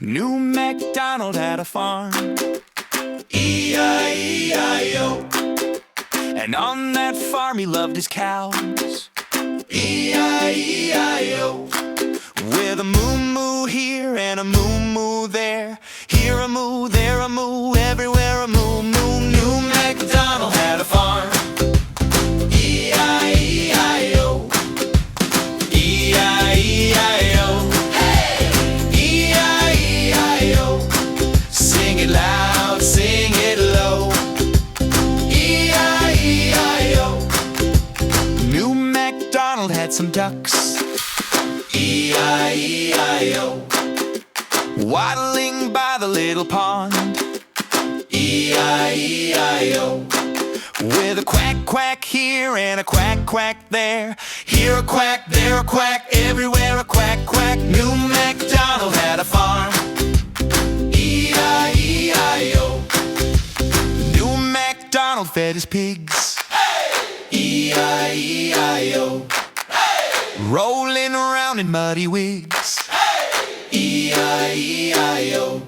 New MacDonald had a farm, E-I-E-I-O. And on that farm he loved his cows, E-I-E-I-O. With a moo-moo here and a moo-moo there, here a moo, there a moo, everywhere a moo-moo. New MacDonald had a farm, E-I-E-I-O. E-I-E-I-O. Hey! E-I-E-I-O. Sing it loud, sing it low. E-I-E-I-O. New MacDonald had some ducks, E-I-E-I-O. Waddling by the little pond, E-I-E-I-O. With a quack quack here and a quack quack there, here a quack, there a quack, everywhere a quack quack. New MacDonald had a farm, E-I-E-I-O. New MacDonald fed his pigs, E-I-E-I-O. Rolling around in muddy wigs, E-I-E-I-O.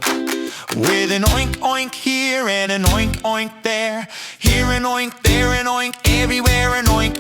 With an oink oink here and an oink oink there, here an oink, there an oink, everywhere an oink